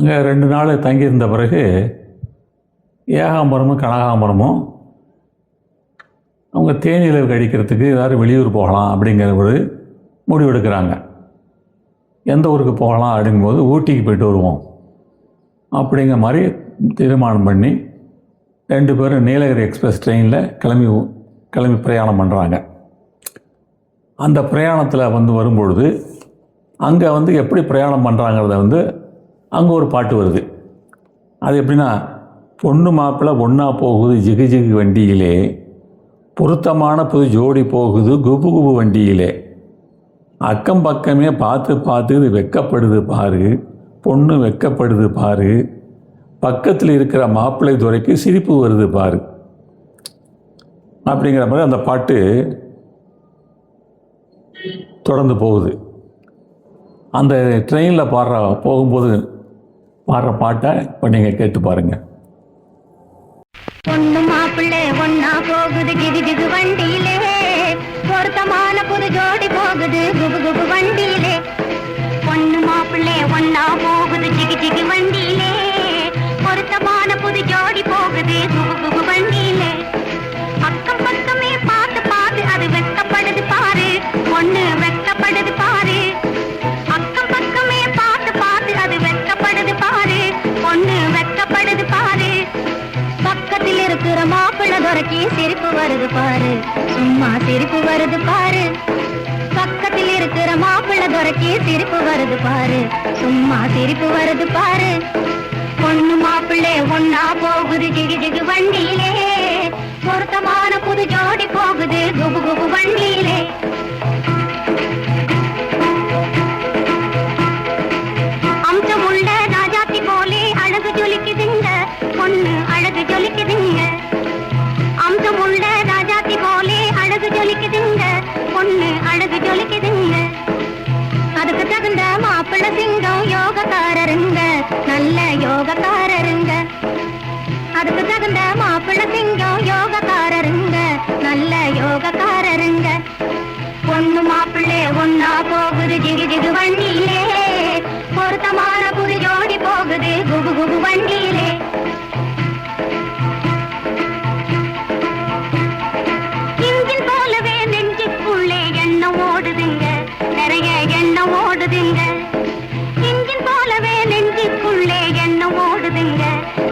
அங்கே 2 நாள் தங்கியிருந்த பிறகு ஏகாம்பரமும் கனகாம்பரமும் அவங்க தேனிலவு கழிக்கிறதுக்கு எல்லோரும் வெளியூர் போகலாம் அப்படிங்கிற ஒரு முடிவு எடுக்கிறாங்க. எந்த ஊருக்கு போகலாம் அப்படிங்கும்போது ஊட்டிக்கு போய்ட்டு வருவோம் அப்படிங்கிற மாதிரி தீர்மானம் பண்ணி 2 பேரும் நீலகிரி எக்ஸ்பிரஸ் ட்ரெயினில் கிளம்பி பிரயாணம் பண்ணுறாங்க. அந்த பிரயாணத்தில் வரும்பொழுது அங்கே எப்படி பிரயாணம் பண்ணுறாங்கிறத அங்கே ஒரு பாட்டு வருது. அது எப்படின்னா, பொண்ணு மாப்பிள்ளை ஒன்றா போகுது ஜிகு ஜிகு வண்டியிலே, பொருத்தமான புது ஜோடி போகுது குபு குபு வண்டியிலே, அக்கம் பக்கமே பார்த்து பார்த்து இது வெக்கப்படுது பாரு, பொண்ணு வெக்கப்படுது பாரு, பக்கத்தில் இருக்கிற மாப்பிள்ளை துறைக்கு சிரிப்பு வருது பாரு அப்படிங்கிற மாதிரி அந்த பாட்டு தொடர்ந்து போகுது. அந்த ட்ரெயினில் போகும்போது பாடுற பாட்டை இப்போ நீங்கள் கேட்டு பாருங்கள். பொண்ணு மாப்பிள்ளை ஒன்னா போகுது கிது கிது வண்டியிலே, பொருத்தமான புது ஜோடி போகுது குபு குபு வண்டியிலே. பொண்ணு மாப்பிள்ளை ஒன்னா போகுது ஜிகு ஜிகு வண்டியிலே, பொருத்தமான புது ஜோடி போகுது குபு குபு வண்டியிலே. அக்கம் பக்கமே பார்த்து பார்த்து அது வெக்கப்படுது பாரு, பொண்ணு வெக்கப்படுது பாரு. அக்கம் பக்கமே பார்த்து பார்த்து அது வெக்கப்படுது பாரு, பொண்ணு வெக்கப்படுது பாரு. பக்கத்தில் இருக்கிற மாப்பிள்ளை துறைக்கு சிரிப்பு வருது பாரு, சும்மா சிரிப்பு வருது பாரு. பக்கத்தில் இருக்கிற மாப்பிள்ளை துறைக்கு சிரிப்பு வருது பாரு, சும்மா சிரிப்பு வருது பாரு. பொண்ணு மாப்பிள்ளை ஒன்னா போகுது ஜிகு ஜிகு வண்டியிலே, பொருத்தமான புது ஜோடி போகுது குபு குபு வண்டியிலே. அம்சமுள்ள ராஜாத்தி போலே அழகு ஜொலிக்குதுங்க, பொண்ணு அழகு ஜொலிக்குதுங்க. அம்சமுள்ள ராஜாத்தி போலே அழகு ஜொலிக்குதுங்க, பொண்ணு அழகு ஜொலிக்குதுங்க. அதுக்கு தகுந்த மாப்பிள்ளை சிங்கம் யோகக்காரருங்க, நல்ல யோகக்காரருங்க. அதுக்கு தகுந்த மாப்பிள்ளை சிங்கம் யோகக்காரருங்க, நல்ல யோகக்காரருங்க. பொண்ணு மாப்பிள்ளை ஒன்னா போகுது ஜிகு ஜிகு வண்டியிலே, பொருத்தமான புது ஜோடி போகுது குபு குபு வண்டியிலே. இன்ஜின் போலவே நெஞ்சுக்குள்ளே எண்ணம் ஓடுதுங்க, நிறைய எண்ணம் ஓடுதுங்க. இன்ஜின் போலவே நெஞ்சுக்குள்ளே எண்ணம் ஓடுதுங்க,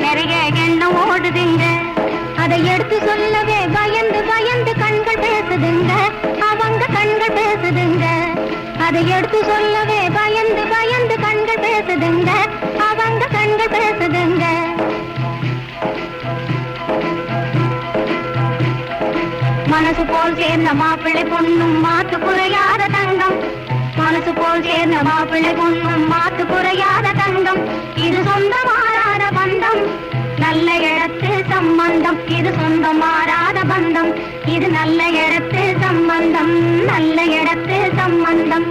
நிறைய எண்ணம் ஓடுதுங்க. அதை எடுத்து சொல்லவே பயந்து பயந்து கண்கள் பேசுதுங்க, அவங்க கண்கள் பேசுதுங்க. அதை எடுத்து சொல்லவே பயந்து பயந்து கண்கள் பேசுதுங்க, அவங்க கண்கள் பேசுதுங்க. மனசு போல் சேர்ந்த மாப்பிள்ளை பொண்ணும் மாத்து குறையாத தங்கம், மனசு போல் சேர்ந்த மாப்பிள்ளை பொண்ணும் மாத்து குறையாத தங்கம். இது சொந்தம் மாறாத பந்தம், நல்ல இடத்து சம்பந்தம், இது சொந்தம் மாறாத பந்தம், இது நல்ல இடத்து சம்பந்தம், நல்ல இடத்து சம்பந்தம்.